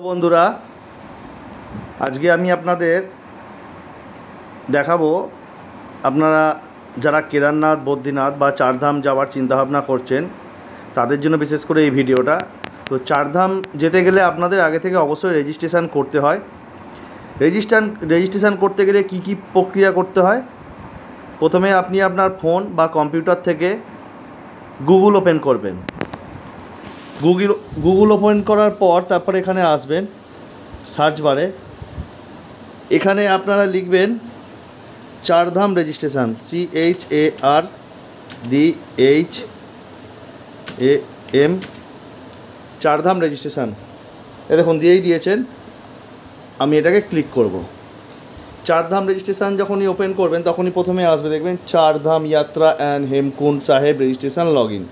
বন্ধুরা, আজকে আমি আপনাদের দেখাবো আপনারা যারা কেদারনাথ, বদ্রীনাথ বা চারধাম যাওয়ার চিন্তাভাবনা করছেন তাদের জন্য বিশেষ করে এই ভিডিওটা। তো চারধাম যেতে গেলে আপনাদের আগে থেকে অবশ্যই রেজিস্ট্রেশন করতে হয়। রেজিস্ট্রেশন করতে গেলে কি কি প্রক্রিয়া করতে হয়? প্রথমে আপনি আপনার ফোন বা কম্পিউটার থেকে গুগল ওপেন করবেন। গুগল ওপেন করার পর তারপরে এখানে আসবেন সার্চ বারে। এখানে আপনারা লিখবেন Chardham registration, CHARDHAM, Chardham registration. এ দেখুন দিয়েই দিয়েছেন। আমি এটাকে ক্লিক করব। চারধাম রেজিস্ট্রেশন যখনই ওপেন করবেন তখনই প্রথমে আসবে, দেখবেন চারধাম যাত্রা অ্যান্ড হেমকুণ্ড সাহেব রেজিস্ট্রেশন লগ ইন।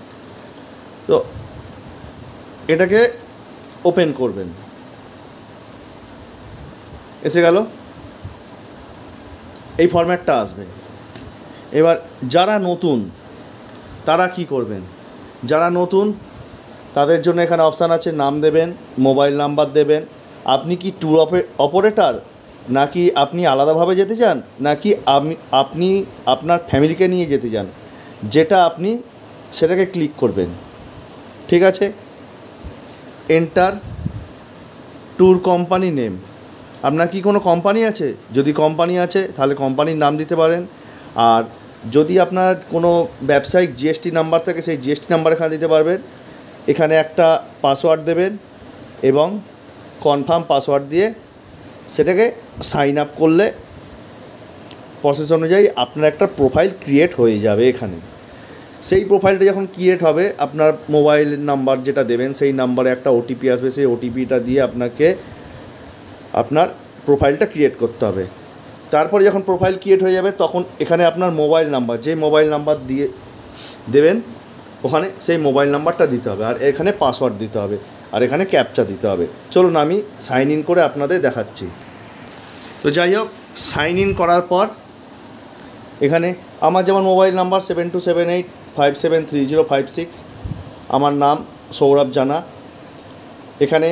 তো এটাকে ওপেন করবেন। এসে গেল, এই ফরম্যাটটা আসবে। এবার যারা নতুন তারা কি করবেন? যারা নতুন তাদের জন্য এখানে অপশান আছে, নাম দেবেন, মোবাইল নাম্বার দেবেন। আপনি কি ট্যুর অপারেটর, নাকি আপনি আলাদাভাবে যেতে চান, নাকি আপনি আপনার ফ্যামিলিকে নিয়ে যেতে চান, যেটা আপনি সেটাকে ক্লিক করবেন। ঠিক আছে। Enter tour company name. আপনার কি কোনো কোম্পানি আছে? যদি কোম্পানি আছে তাহলে কোম্পানির নাম দিতে পারেন। আর যদি আপনার কোনো ব্যবসায়িক জিএসটি নাম্বার থাকে সেই জিএসটি নাম্বার এখানে দিতে পারবেন। এখানে একটা পাসওয়ার্ড দেবেন এবং কনফার্ম পাসওয়ার্ড দিয়ে সেটাকে সাইন আপ করলে প্রসেস অনুযায়ী আপনার একটা প্রোফাইল ক্রিয়েট হয়ে যাবে। এখানে সেই প্রোফাইলটা যখন ক্রিয়েট হবে, আপনার মোবাইল নাম্বার যেটা দেবেন সেই নাম্বারে একটা ওটিপি আসবে। সেই ওটিপিটা দিয়ে আপনাকে আপনার প্রোফাইলটা ক্রিয়েট করতে হবে। তারপরে যখন প্রোফাইল ক্রিয়েট হয়ে যাবে তখন এখানে আপনার মোবাইল নাম্বার, যে মোবাইল নাম্বার দিয়ে দেবেন ওখানে সেই মোবাইল নাম্বারটা দিতে হবে, আর এখানে পাসওয়ার্ড দিতে হবে, আর এখানে ক্যাপচা দিতে হবে। চলুন আমি সাইন ইন করে আপনাদের দেখাচ্ছি। তো যাই হোক, সাইন ইন করার পর এখানে আমার যেমন মোবাইল নাম্বার 7278573056, আমার নাম সৌরভ জানা। এখানে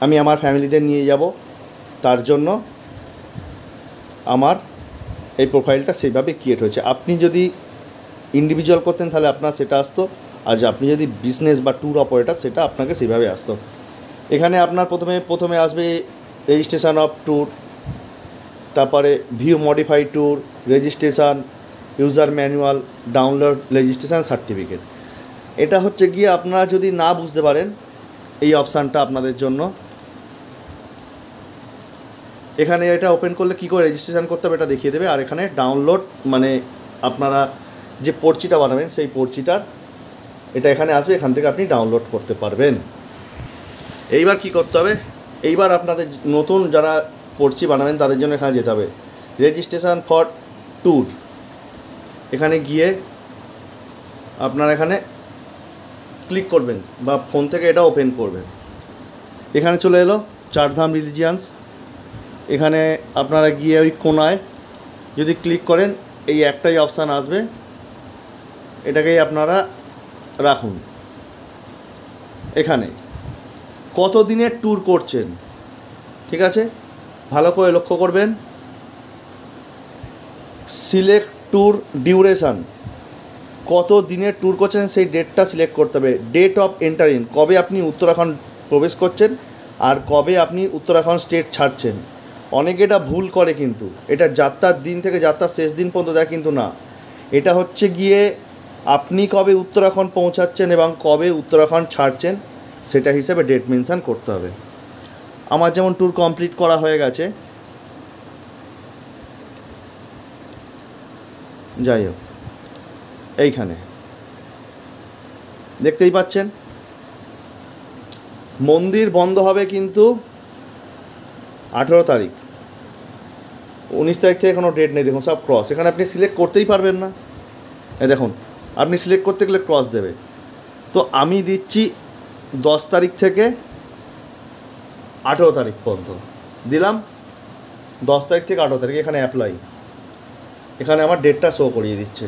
আমি আমার ফ্যামিলিদের নিয়ে যাব, তার জন্য আমার এই প্রোফাইলটা সেইভাবে ক্রিয়েট হয়েছে। আপনি যদি ইন্ডিভিজুয়াল করতেন তাহলে আপনার সেটা আসতো, আর আপনি যদি বিজনেস বা ট্যুর অপারেটর সেটা আপনাকে সেইভাবে আসতো। এখানে আপনার প্রথমে আসবে রেজিস্ট্রেশন অফ ট্যুর, তারপরে view modify tour, registration, user manual, download registration certificate. এটা হচ্ছে গিয়ে আপনারা যদি না বুঝতে পারেন এই অপশানটা আপনাদের জন্য। এখানে এটা ওপেন করলে কী করে রেজিস্ট্রেশন করতে হবে এটা দেখিয়ে দেবে। আর এখানে ডাউনলোড মানে আপনারা যে পর্চিটা বানাবেন সেই পর্চিটার এটা এখানে আসবে, এখান থেকে আপনি ডাউনলোড করতে পারবেন। এইবার কি করতে হবে? এইবার আপনাদের নতুন যারা পর্চি বানাবেন তাদের জন্য এখানে যেতে হবে রেজিস্ট্রেশন ফর ট্যুর। এখানে গিয়ে আপনারা এখানে ক্লিক করবেন বা ফোন থেকে এটা ওপেন করবেন। এখানে চলে এলো চারধাম রিলিজিয়ান্স। এখানে আপনারা গিয়ে ওই কোনায় যদি ক্লিক করেন এই একটাই অপশান আসবে, এটাকেই আপনারা রাখুন। এখানে কত দিনের ট্যুর করছেন, ঠিক আছে, ভালো করে লক্ষ্য করবেন। সিলেক্ট ট্যুর ডিউরেশান, কত দিনের ট্যুর করছেন সেই ডেটটা সিলেক্ট করতে হবে। ডেট অফ এন্টারিং, কবে আপনি উত্তরাখণ্ড প্রবেশ করছেন আর কবে আপনি উত্তরাখণ্ড স্টেট ছাড়ছেন। অনেকে এটা ভুল করে, কিন্তু এটা যাত্রার দিন থেকে যাত্রার শেষ দিন পর্যন্ত দেয়, কিন্তু না, এটা হচ্ছে গিয়ে আপনি কবে উত্তরাখণ্ড পৌঁছাচ্ছেন এবং কবে উত্তরাখণ্ড ছাড়ছেন সেটা হিসেবে ডেট মেনশান করতে হবে। আমার যেমন ট্যুর কমপ্লিট করা হয়ে গেছে। যাই হোক, এইখানে দেখতেই পাচ্ছেন মন্দির বন্ধ হবে কিন্তু 18 তারিখ, 19 তারিখ থেকে কোনো ডেট নেই। দেখুন সব ক্রস, এখানে আপনি সিলেক্ট করতেই পারবেন না। দেখুন আপনি সিলেক্ট করতে গেলে ক্রস দেবে। তো আমি দিচ্ছি 10 তারিখ থেকে 18 তারিখ পর্যন্ত দিলাম। 10 তারিখ থেকে 18 তারিখ এখানে অ্যাপ্লাই, এখানে আমার ডেটটা শো করিয়ে দিচ্ছে।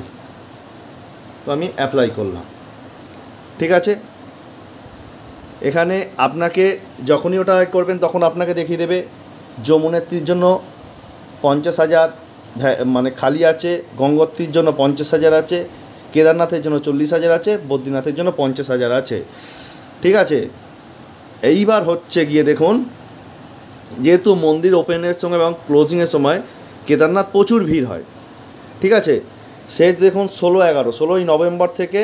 তো আমি অ্যাপ্লাই করলাম, ঠিক আছে। এখানে আপনাকে যখনই ওটা করবেন তখন আপনাকে দেখিয়ে দেবে যমুনেত্রীর জন্য 50,000 মানে খালি আছে, গঙ্গোত্রীর জন্য 50,000 আছে, কেদারনাথের জন্য 40,000 আছে, বদ্রীনাথের জন্য 50,000 আছে। ঠিক আছে, এইবার হচ্ছে গিয়ে দেখুন, যেহেতু মন্দির ওপেনের সময় এবং ক্লোজিংয়ের সময় কেদারনাথ প্রচুর ভিড় হয়। ঠিক আছে, সে দেখুন 16 নভেম্বর থেকে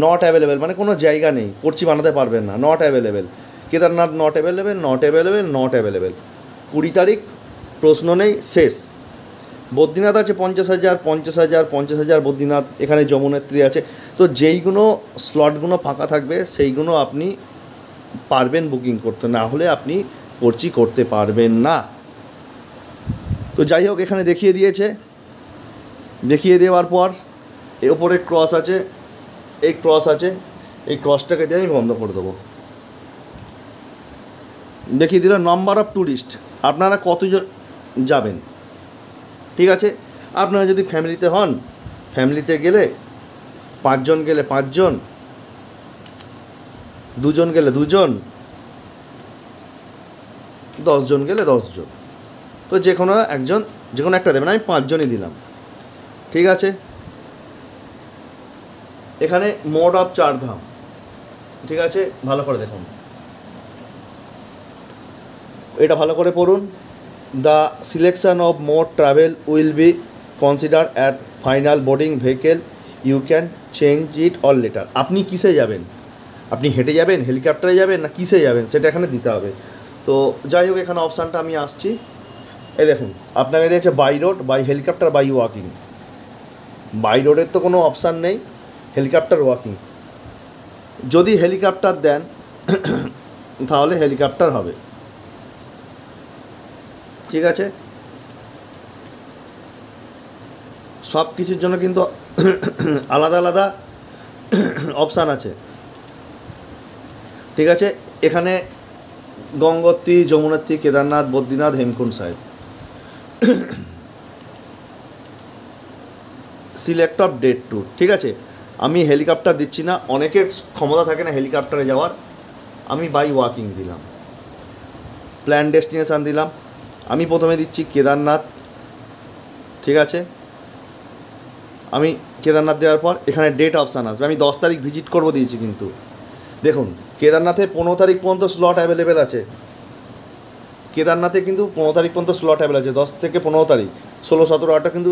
নট অ্যাভেলেবেল, মানে কোনো জায়গা নেই, পর্চি বানাতে পারবেন না, not available. Kedarnath not available, not available, not available. 20 তারিখ প্রশ্ন নেই, শেষ। বদ্রীনাথ আছে 50,000, 50,000, 50,000 বদ্রীনাথ। এখানে যমুনেত্রী আছে। তো যেইগুলো স্লটগুলো ফাঁকা থাকবে সেইগুলো আপনি পারবেন বুকিং করতে, না হলে আপনি পর্চি করতে পারবেন না। তো যাই হোক, এখানে দেখিয়ে দিয়েছে। দেখিয়ে দেওয়ার পর এর ওপরে ক্রস আছে, এই ক্রস আছে, এই ক্রসটাকে দিয়ে আমি বন্ধ করে দেবো। দেখিয়ে দিল নাম্বার অফ ট্যুরিস্ট, আপনারা কতজন যাবেন। ঠিক আছে, আপনারা যদি ফ্যামিলিতে হন, ফ্যামিলিতে গেলে 5 জন গেলে 5 জন, 2 জন গেলে 2 জন, 10 জন গেলে 10 জন। তো যে কোনো একজন, যে কোনো একটা দেবেন। আমি 5 জনই দিলাম। ঠিক আছে, এখানে মোড অফ 4 ধাম। ঠিক আছে, ভালো করে দেখুন, এটা ভালো করে পড়ুন। The selection of mode travel will be consider at final boarding vehicle, you can change it all later. আপনি কিসে যাবেন, আপনি হেঁটে যাবেন, হেলিকপ্টারে যাবেন, না কিসে যাবেন, সেটা এখানে দিতে হবে। তো যাই হোক, এখানে অপশানটা আমি আসছি। এই দেখুন, আপনাকে দিয়েছে by road, by helicopter, by walking. By রোডের তো কোনো অপশান নেই, হেলিকপ্টার, ওয়াকিং। যদি হেলিকপ্টার দেন তাহলে হেলিকপ্টার হবে। ঠিক আছে, সব কিছুর জন্য কিন্তু আলাদা আলাদা অপশান আছে। ঠিক আছে, এখানে Gangotri, Yamunotri, Kedarnath, Badrinath, Hemkund Sahib. Select of date tour. ঠিক আছে, আমি হেলিকপ্টার দিচ্ছি না, অনেকের ক্ষমতা থাকে না হেলিকপ্টারে যাওয়ার। আমি বাই ওয়াকিং দিলাম, প্ল্যান ডেস্টিনেশান দিলাম। আমি প্রথমে দিচ্ছি কেদারনাথ। ঠিক আছে, আমি কেদারনাথ দেওয়ার পর এখানে ডেট অপশান আসবে। আমি 10 তারিখ ভিজিট করবো দিয়েছি, কিন্তু দেখুন কেদারনাথে 15 তারিখ পর্যন্ত স্লট অ্যাভেলেবেল আছে। কেদারনাথে কিন্তু 15 তারিখ পর্যন্ত স্লট অ্যাভেলেবেল আছে, 10 থেকে 15 তারিখ, 16, 17, 18 কিন্তু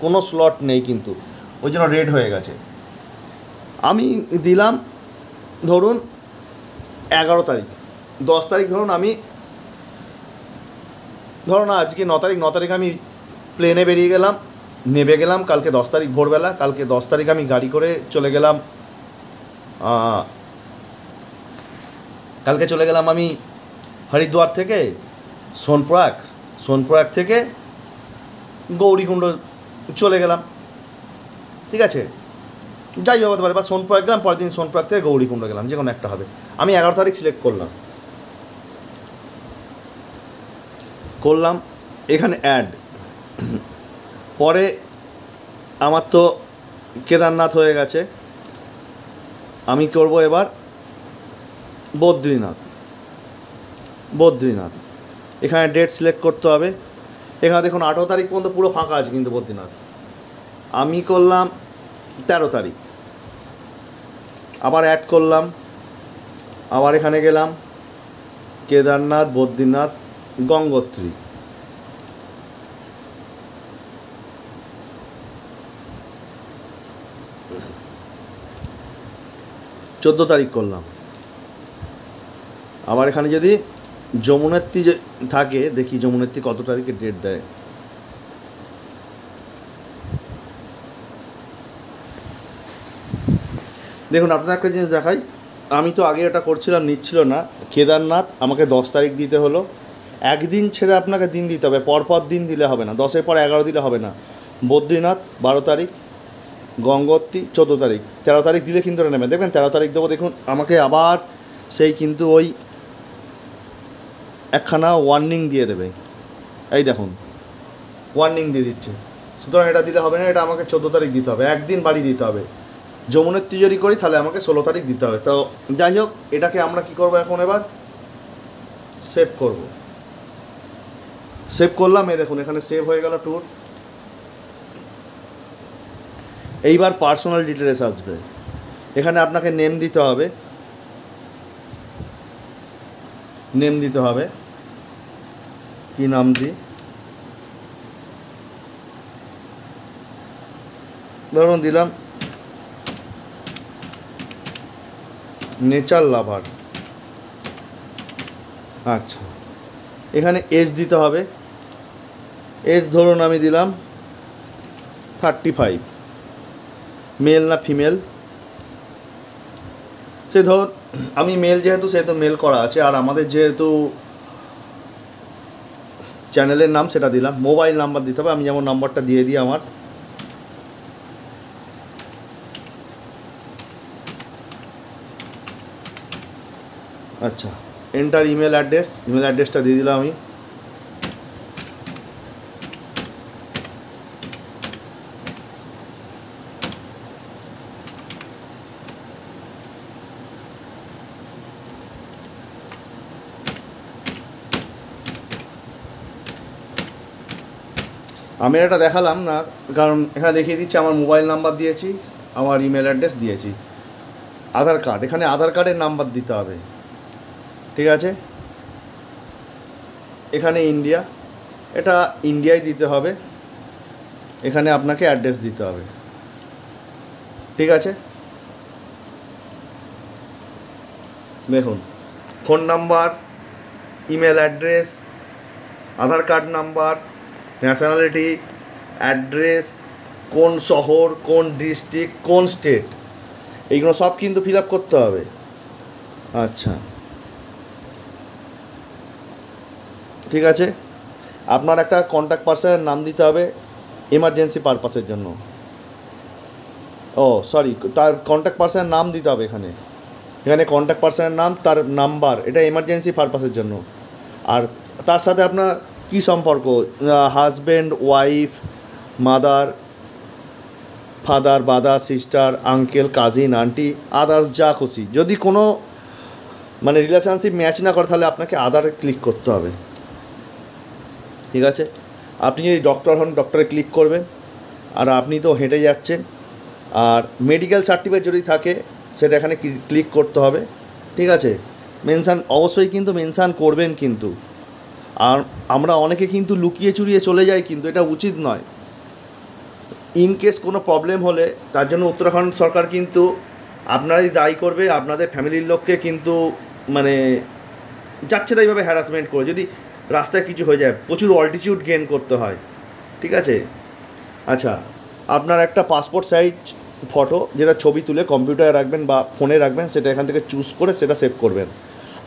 কোনো স্লট নেই, কিন্তু ওই জন্য রেড হয়ে গেছে। আমি দিলাম ধরুন 11 তারিখ, 10 তারিখ ধরুন, আমি ধরুন আজকে 9 তারিখ, 9 তারিখ আমি প্লেনে বেরিয়ে গেলাম, নেমে গেলাম কালকে 10 তারিখ ভোরবেলা। কালকে 10 তারিখ আমি গাড়ি করে চলে গেলাম, কালকে চলে গেলাম আমি হরিদ্বার থেকে সোনপ্রয়াগ, সোনপ্রয়াগ থেকে গৌরীকুণ্ড চলে গেলাম। ঠিক আছে, যাই হোক হতে পারে, বা সোনপ্রয়াগ গেলাম, পরের দিন সোনপ্রয়াগ থেকে গৌরীকুণ্ড গেলাম, যে কোনো একটা হবে। আমি 11 তারিখ সিলেক্ট করলাম। এখানে অ্যাড, পরে আমার তো কেদারনাথ হয়ে গেছে, আমি করব এবার বদ্রীনাথ। এখানে ডেট সিলেক্ট করতে হবে। এখানে দেখুন 18 তারিখ পর্যন্ত পুরো ফাঁকা আছে, কিন্তু বদ্রীনাথ আমি করলাম 13 তারিখ, আবার অ্যাড করলাম, আবার এখানে গেলাম কেদারনাথ, বদ্রীনাথ, গঙ্গোত্রী। চোদ্দো তারিখ করলাম। আবার এখানে যদি যমুনেত্রী থাকে, দেখি যমুনেত্রী কত তারিখে ডেট দেয়। দেখুন, আপনার একটা জিনিস দেখাই, আমি তো আগে এটা করছিলাম, নিচ্ছিল না। কেদারনাথ আমাকে 10 তারিখ দিতে হলো, একদিন ছেড়ে আপনাকে দিন দিতে হবে, পরপর দিন দিলে হবে না, 10-এর পর 11 দিলে হবে না। বদ্রীনাথ 12 তারিখ, গঙ্গোত্রী 14 তারিখ, 13 তারিখ দিলে কিন্তু এটা নেবে। দেখবেন 13 তারিখ দেবো, দেখুন আমাকে আবার সেই কিন্তু ওই একখানা ওয়ার্নিং দিয়ে দেবে। এই দেখুন ওয়ার্নিং দিয়ে দিচ্ছে, সুতরাং এটা দিলে হবে না, এটা আমাকে 14 তারিখ দিতে হবে, একদিন বাড়ি দিতে হবে। যমুনের তিজোরি করি তাহলে আমাকে 16 তারিখ দিতে হবে। তো যাই হোক, এটাকে আমরা কি করব এখন, এবার সেভ করব। সেভ করলাম, এই দেখুন এখানে সেভ হয়ে গেল ট্যুর। এইবার পার্সোনাল ডিটেলস আসবে, এখানে আপনাকে নেম দিতে হবে, নেম দিতে হবে। কি নাম দিই, ধরুন দিলাম নেচার লাভার। আচ্ছা, এখানে এজ দিতে হবে, এজ ধরুন আমি দিলাম 35, মেল না ফিমেল, সে ধর আমি মেল, যেহেতু সেহেতু মেল করা আছে, আর আমাদের যেহেতু চ্যানেলের নাম সেটা দিলাম। মোবাইল নাম্বার দিতে হবে, আমি যেমন নাম্বারটা দিয়ে দিই আমার। আচ্ছা, এন্টার ইমেল অ্যাড্রেস, ইমেল অ্যাড্রেসটা দিয়ে দিলাম আমি। আমি এটা দেখালাম না, কারণ এখানে দেখিয়ে দিচ্ছি আমার মোবাইল নাম্বার দিয়েছি, আমার ইমেল অ্যাড্রেস দিয়েছি। আধার কার্ড, এখানে আধার কার্ডের নাম্বার দিতে হবে, ঠিক আছে। এখানে ইন্ডিয়া, এটা ইন্ডিয়ায় দিতে হবে। এখানে আপনাকে অ্যাড্রেস দিতে হবে, ঠিক আছে। দেখুন, ফোন নাম্বার, ইমেল অ্যাড্রেস, আধার কার্ড নাম্বার, ন্যাশনালিটি, অ্যাড্রেস, কোন শহর, কোন ডিস্ট্রিক্ট, কোন স্টেট, এইগুলো সব কিন্তু ফিল আপ করতে হবে। আচ্ছা, ঠিক আছে। আপনার একটা কন্ট্যাক্ট পার্সনের নাম দিতে হবে এমার্জেন্সি পারপাসের জন্য। ও সরি, তার কন্ট্যাক্ট পার্সনের নাম দিতে হবে এখানে, এখানে কন্ট্যাক্ট পার্সনের নাম, তার নাম্বার, এটা এমার্জেন্সি পারপাসের জন্য। আর তার সাথে আপনার কী সম্পর্ক, husband, wife, mother, father, brother, sister, uncle, cousin, aunty, others, যা খুশি। যদি কোনো মানে রিলেশনশিপ ম্যাচ না করে তাহলে আপনাকে আদারে ক্লিক করতে হবে, ঠিক আছে। আপনি যদি ডক্টর হন, ডক্টরে ক্লিক করবেন। আর আপনি তো হেঁটে যাচ্ছেন, আর মেডিকেল সার্টিফিকেট যদি থাকে সেটা এখানে ক্লিক করতে হবে, ঠিক আছে। মেনশান অবশ্যই কিন্তু মেনশান করবেন কিন্তু। আর আমরা অনেকে কিন্তু লুকিয়ে চুরিয়ে চলে যাই, কিন্তু এটা উচিত নয়। ইন কেস কোনো প্রবলেম হলে তার জন্য উত্তরাখণ্ড সরকার কিন্তু আপনারাই দায়ী করবে, আপনাদের ফ্যামিলির লোককে কিন্তু মানে যাচ্ছে না এইভাবে হ্যারাসমেন্ট করে। যদি রাস্তায় কিছু হয়ে যায়, প্রচুর অল্টিটিউড গেইন করতে হয়, ঠিক আছে। আচ্ছা, আপনার একটা পাসপোর্ট সাইজ ফটো, যেটা ছবি তুলে কম্পিউটারে রাখবেন বা ফোনে রাখবেন, সেটা এখান থেকে চুজ করে সেটা সেভ করবেন।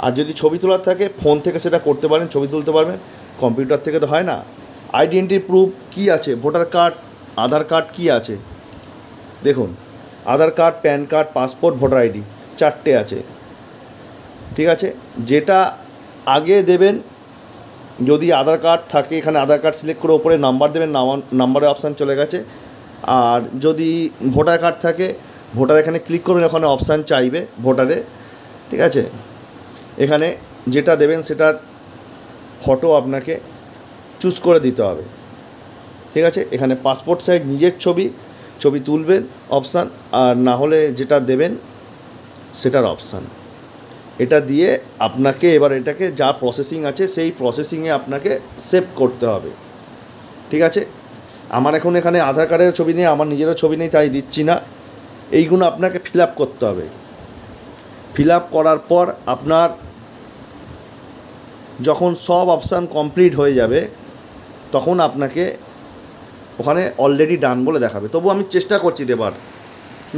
আর যদি ছবি তোলার থাকে, ফোন থেকে সেটা করতে পারেন, ছবি তুলতে পারবেন, কম্পিউটার থেকে তো হয় না। আইডেন্টি প্রুফ কী আছে, ভোটার কার্ড, আধার কার্ড কী আছে, দেখুন Aadhaar card, PAN card, passport, voter ID, 4টে আছে, ঠিক আছে। যেটা আগে দেবেন, যদি আধার কার্ড থাকে এখানে আধার কার্ড সিলেক্ট করে ওপরে নাম্বার দেবেন, নাম্বারের অপশান চলে গেছে। আর যদি ভোটার কার্ড থাকে, ভোটার এখানে ক্লিক করবেন, ওখানে অপশান চাইবে ভোটারে, ঠিক আছে। এখানে যেটা দেবেন সেটার ফটো আপনাকে চুজ করে দিতে হবে, ঠিক আছে। এখানে পাসপোর্ট সাইজ নিজের ছবি তুলবেন অপশান, আর না হলে যেটা দেবেন সেটার অপশান, এটা দিয়ে আপনাকে এবার এটাকে যা প্রসেসিং আছে সেই প্রসেসিংয়ে আপনাকে সেভ করতে হবে, ঠিক আছে। আমার এখন এখানে আধার কার্ডের ছবি নেই, আমার নিজেরও ছবি নেই, তাই দিচ্ছি না। এইগুলো আপনাকে ফিল আপ করতে হবে। ফিল আপ করার পর আপনার যখন সব অপশান কমপ্লিট হয়ে যাবে, তখন আপনাকে ওখানে অলরেডি ডান বলে দেখাবে। তবু আমি চেষ্টা করছি দেবার,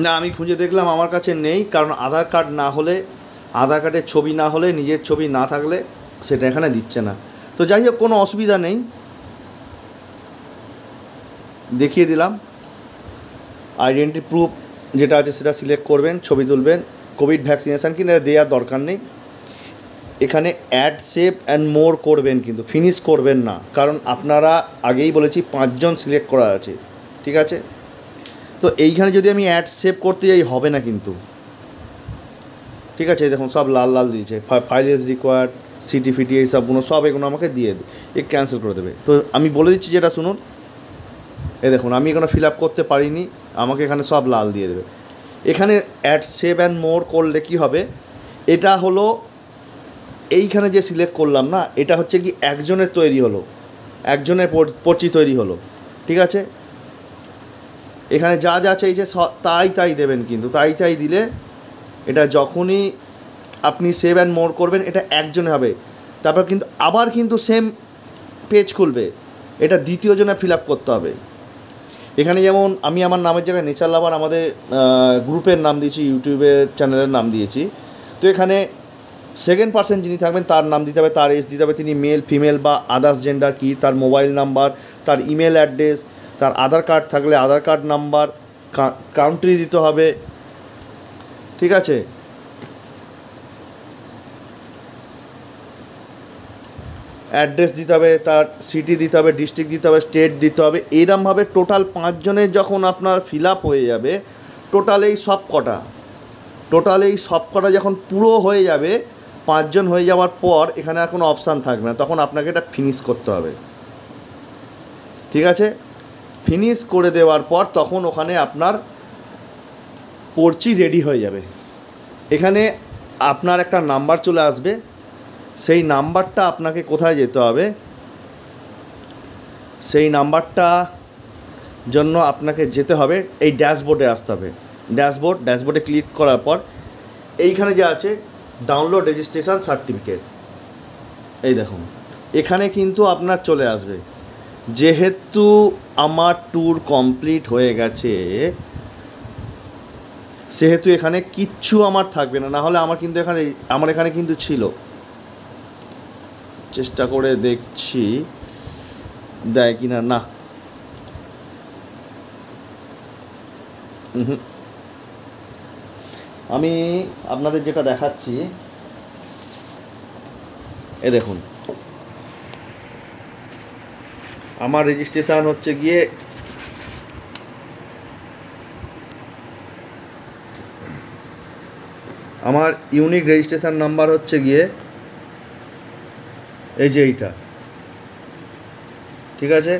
না আমি খুঁজে দেখলাম আমার কাছে নেই, কারণ আধার কার্ড না হলে, আধার কার্ডের ছবি না হলে, নিজের ছবি না থাকলে সেটা এখানে দিচ্ছে না। তো যাই হোক, কোনো অসুবিধা নেই, দেখিয়ে দিলাম। আইডেন্টি প্রুফ যেটা আছে সেটা সিলেক্ট করবেন, ছবি তুলবেন। কোভিড ভ্যাকসিনেশান কিনা দেওয়ার দরকার নেই। এখানে অ্যাড, সেভ অ্যান্ড মোর করবেন, কিন্তু ফিনিশ করবেন না, কারণ আপনারা আগেই বলেছি 5 জন সিলেক্ট করা আছে, ঠিক আছে। তো এইখানে যদি আমি অ্যাড সেভ করতে যাই হবে না কিন্তু, ঠিক আছে। দেখুন সব লাল লাল দিয়েছে, ফাইল ইজ রিকোয়ার্ড, সিটি ফিটি এই সবগুলো সব এগুলো আমাকে দিয়ে ক্যান্সেল করে দেবে। তো আমি বলে দিচ্ছি যেটা শুনুন, দেখুন আমি এখানে ফিল আপ করতে পারিনি, আমাকে এখানে সব লাল দিয়ে দেবে। এখানে অ্যাড সেভ অ্যান্ড মোর করলে কি হবে, এটা হলো এইখানে যে সিলেক্ট করলাম না, এটা হচ্ছে কি একজনের তৈরি হলো, একজনের পর্চি তৈরি হলো, ঠিক আছে। এখানে যা যা চাইছে তাই তাই দেবেন, কিন্তু তাই তাই দিলে এটা যখনই আপনি সেভ অ্যান্ড মোর করবেন এটা একজনে হবে, তারপর কিন্তু আবার কিন্তু সেম পেজ খুলবে, এটা দ্বিতীয় জনে ফিল আপ করতে হবে। এখানে যেমন আমি আমার নামের জায়গায় নেচার লাভার আমাদের গ্রুপের নাম দিয়েছি, ইউটিউবের চ্যানেলের নাম দিয়েছি। তো এখানে সেকেন্ড পার্সন যিনি থাকবেন তার নাম দিতে হবে, তার এজ দিতে হবে, তিনি মেল ফিমেল বা আদার্স জেন্ডার কী, তার মোবাইল নাম্বার, তার ইমেল অ্যাড্রেস, তার আধার কার্ড থাকলে আধার কার্ড নাম্বার, কান্ট্রি দিতে হবে, ঠিক আছে। অ্যাড্রেস দিতে হবে, তার সিটি দিতে হবে, ডিস্ট্রিক্ট দিতে হবে, স্টেট দিতে হবে। এরমভাবে টোটাল 5 জনের যখন আপনার ফিল আপ হয়ে যাবে, টোটাল এই সব কটা যখন পুরো হয়ে যাবে, 5 জন হয়ে যাওয়ার পর এখানে আর কোনো অপশান থাকবে না, তখন আপনাকে এটা ফিনিশ করতে হবে, ঠিক আছে। ফিনিশ করে দেওয়ার পর তখন ওখানে আপনার পর্চি রেডি হয়ে যাবে। এখানে আপনার একটা নাম্বার চলে আসবে, সেই নাম্বারটা আপনাকে কোথায় যেতে হবে, সেই নাম্বারটা জন্য আপনাকে যেতে হবে এই ড্যাশবোর্ডে আসতে হবে। ড্যাশবোর্ডে ক্লিক করার পর এইখানে যা আছে ডাউনলোড রেজিস্ট্রেশন সার্টিফিকেট, এই দেখুন এখানে কিন্তু আপনার চলে আসবে। যেহেতু আমার ট্যুর কমপ্লিট হয়ে গেছে সেহেতু এখানে কিচ্ছু আমার থাকবে না, নাহলে আমার এখানে কিন্তু ছিল, চেষ্টা করে দেখছি দেয় কিনা, না আমি আপনাদের যেটা দেখাচ্ছি, দেখুন আমার রেজিস্ট্রেশন হচ্ছে গিয়ে আমার ইউনিক রেজিস্ট্রেশন নাম্বার হচ্ছে গিয়ে এই যে এইটা, ঠিক আছে।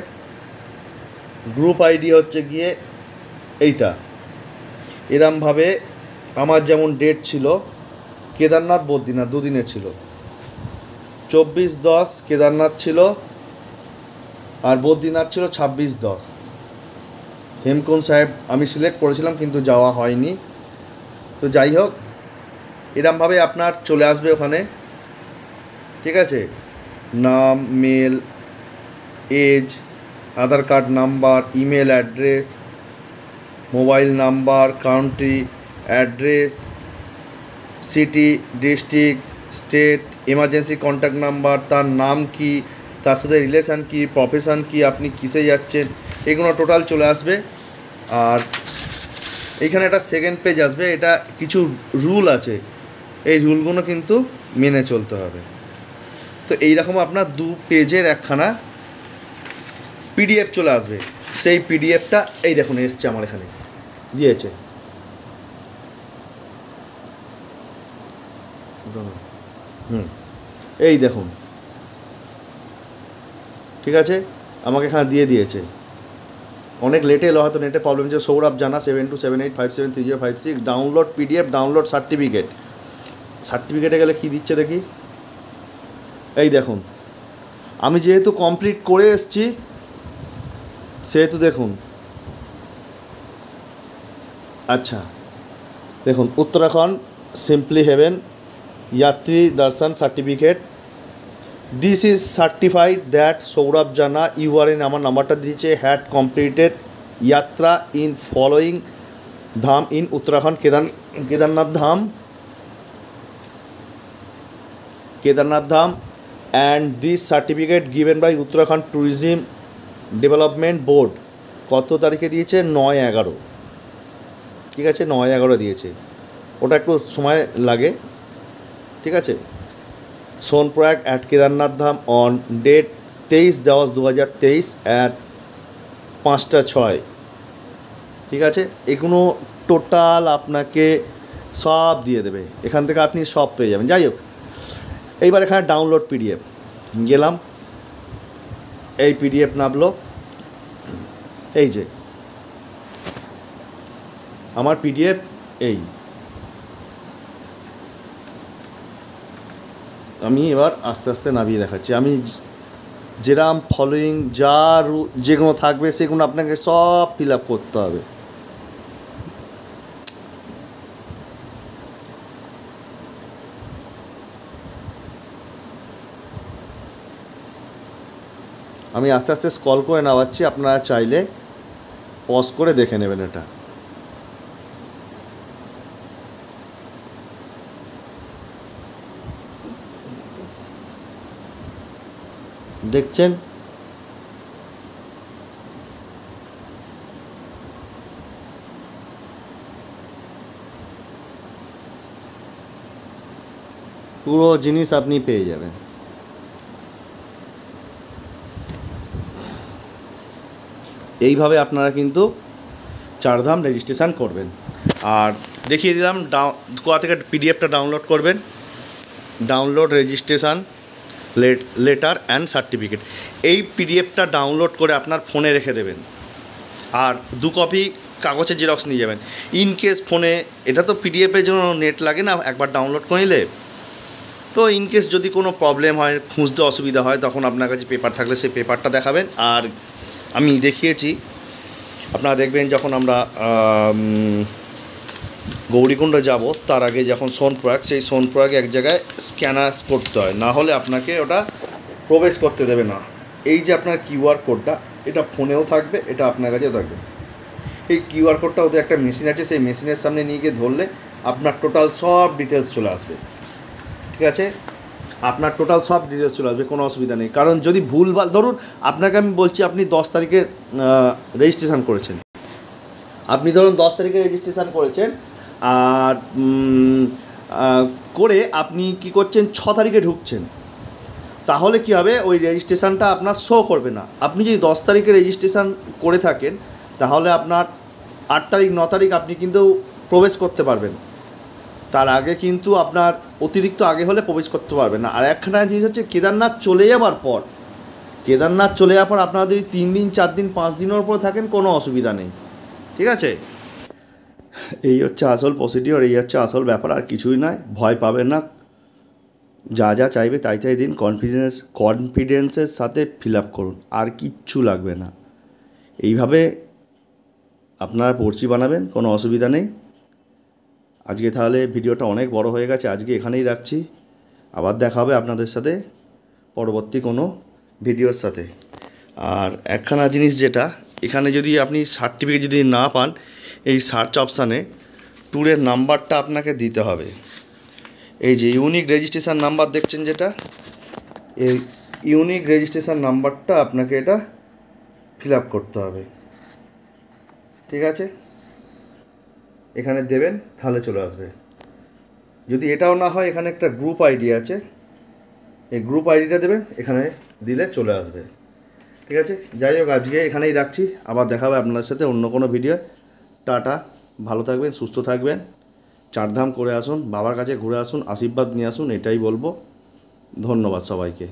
গ্রুপ আইডি হচ্ছে গিয়ে এইটা। এরমভাবে আমার যেমন ডেট ছিল কেদারনাথ বদ্রীনাথ দুদিনে ছিল, 24/10 কেদারনাথ ছিল আর বদ্রীনাথ ছিল 26/10। হেমকুণ্ড সাহেব আমি সিলেক্ট করেছিলাম কিন্তু যাওয়া হয়নি। তো যাই হোক, এরমভাবে আপনার চলে আসবে ওখানে, ঠিক আছে। নাম, male, age, Aadhaar card number, email address, mobile number, country, address, city, district, state, emergency contact number, তার নাম কি, তার সাথে রিলেশান কি, প্রফেশন কি, আপনি কিসে যাচ্ছেন, এগুলো টোটাল চলে আসবে। আর এইখানে একটা সেকেন্ড পেজ আসবে, এটা কিছু রুল আছে, এই রুলগুলো কিন্তু মেনে চলতে হবে। তো এইরকম আপনার 2 পেজের একখানা পিডিএফ চলে আসবে। সেই পিডিএফটা এই দেখুন এসছে আমার এখানে দিয়েছে, এই দেখুন, ঠিক আছে, আমাকে এখানে দিয়ে দিয়েছে। অনেক লেটে এলো, হয়তো নেটে প্রবলেম হচ্ছে। সৌরভ জানা 7278573056, ডাউনলোড পিডিএফ, ডাউনলোড সার্টিফিকেটে গেলে কি দিচ্ছে দেখি, এই দেখুন আমি যেহেতু কমপ্লিট করে এসছি সেহেতু দেখুন, আচ্ছা দেখুন উত্তরাখণ্ড সিম্পলি হেভেন यात्री दर्शन certificate, this is certified that Saurabh Jana you are in আমার নাম্বারটা দিয়েছে হ্যাড কমপ্লিটেড यात्रा in following Dham in Uttarakhand Kedarnath Dham and this certificate given by Uttarakhand tourism development board. কত তারিখে দিয়েছে? 9/11, ঠিক আছে, 9/11 দিয়েছে, ওটা একটু সময় লাগে, ঠিক আছে। Sonprayag at Kedarnath Dham on date 23/10/2023 at 5:06 ঠিক আছে, এগুলো টোটাল আপনাকে সব দিয়ে দেবে, এখান থেকে আপনি সব পেয়ে যাবেন। যাই হোক, এইবার এখানে ডাউনলোড পিডিএফ গেলাম, এই পিডিএফ নামলো, এই যে আমার পিডিএফ, এই আমি এবার আস্তে আস্তে নামিয়ে দেখাচ্ছি। আমি যেরকম ফলোয়িং যা যেগুলো থাকবে সেগুলো আপনাকে সব ফিল আপ করতে হবে। আমি আস্তে আস্তে স্ক্রল করে নামাচ্ছি, আপনারা চাইলে পজ করে দেখে নেবেন। এটা দেখছেন, পুরো জিনিস আপনি পেয়ে যাবেন। এইভাবে আপনারা কিন্তু চারধাম রেজিস্ট্রেশন করবেন। আর দেখিয়ে দিলাম কোথা থেকে পিডিএফটা ডাউনলোড করবেন। Download registration letter and certificate, এই পিডিএফটা ডাউনলোড করে আপনার ফোনে রেখে দেবেন, আর 2 কপি কাগজের জেরক্স নিয়ে যাবেন। ইনকেস ফোনে, এটা তো পিডিএফের জন্য নেট লাগে না, একবার ডাউনলোড করে নিলে, তো ইনকেস যদি কোনো প্রবলেম হয়, খুঁজতে অসুবিধা হয়, তখন আপনার কাছে পেপার থাকলে সেই পেপারটা দেখাবেন। আর আমি দেখিয়েছি, আপনারা দেখবেন যখন আমরা গৌরীকুণ্ড যাব, তার আগে যখন সোনপ্রয়াগ, সেই সোনপ্রয়াগে এক জায়গায় স্ক্যানার করতে হয়, না হলে আপনাকে ওটা প্রবেশ করতে দেবে না। এই যে আপনার কিউআর কোডটা, এটা ফোনেও থাকবে, এটা আপনার কাছেও থাকবে। এই কিউআর কোডটা ওদের একটা মেশিন আছে, সেই মেশিনের সামনে নিয়ে গিয়ে ধরলে আপনার টোটাল সব ডিটেলস চলে আসবে। ঠিক আছে, আপনার টোটাল সব ডিটেলস চলে আসবে, কোনো অসুবিধা নেই। কারণ যদি ভুলভাল, ধরুন আপনাকে আমি বলছি আপনি 10 তারিখে রেজিস্ট্রেশন করেছেন, আপনি ধরুন 10 তারিখে রেজিস্ট্রেশন করেছেন, আর করে আপনি কি করছেন 6 তারিখে ঢুকছেন, তাহলে কি হবে, ওই রেজিস্ট্রেশনটা আপনার শো করবে না। আপনি যদি 10 তারিখে রেজিস্ট্রেশন করে থাকেন, তাহলে আপনার 8 তারিখ 9 তারিখ আপনি কিন্তু প্রবেশ করতে পারবেন, তার আগে কিন্তু আপনার অতিরিক্ত আগে হলে প্রবেশ করতে পারবেন না। আর একখানা জিনিস হচ্ছে, কেদারনাথ চলে যাওয়ার পর, আপনারা যদি 3 দিন 4 দিন 5 দিনের উপরে থাকেন, কোনো অসুবিধা নেই। ঠিক আছে, এই হচ্ছে আসল প্রসিডিওর, এই হচ্ছে আসল ব্যাপার, আর কিছুই নয়। ভয় পাবেন না, যা যা চাইবে তাই দিন, কনফিডেন্সের সাথে ফিল আপ করুন, আর কিচ্ছু লাগবে না। এইভাবে আপনারা পর্চি বানাবেন, কোনো অসুবিধা নেই। আজকে তাহলে ভিডিওটা অনেক বড় হয়ে গেছে, আজকে এখানেই রাখছি। আবার দেখা হবে আপনাদের সাথে পরবর্তী কোনো ভিডিওর সাথে। আর একখানা জিনিস, যেটা এখানে যদি আপনি সার্টিফিকেট যদি না পান, এই সার্চ অপশানে ট্যুরের নাম্বারটা আপনাকে দিতে হবে। এই যে ইউনিক রেজিস্ট্রেশন নাম্বার দেখছেন, যেটা এই ইউনিক রেজিস্ট্রেশন নাম্বারটা আপনাকে এটা ফিল আপ করতে হবে। ঠিক আছে, এখানে দেবেন, তাহলে চলে আসবে। যদি এটাও না হয়, এখানে একটা গ্রুপ আইডি আছে, এই গ্রুপ আইডিটা দেবেন, এখানে দিলে চলে আসবে। ঠিক আছে, যাই হোক, আজকে এখানেই রাখছি। আবার দেখা হবে আপনাদের সাথে অন্য কোনো ভিডিও। টাটা, ভালো থাকবেন, সুস্থ থাকবেন, চারধাম করে আসুন, বাবার কাছে ঘুরে আসুন, আশীর্বাদ নিয়ে আসুন, এটাই বলবো। ধন্যবাদ সবাইকে।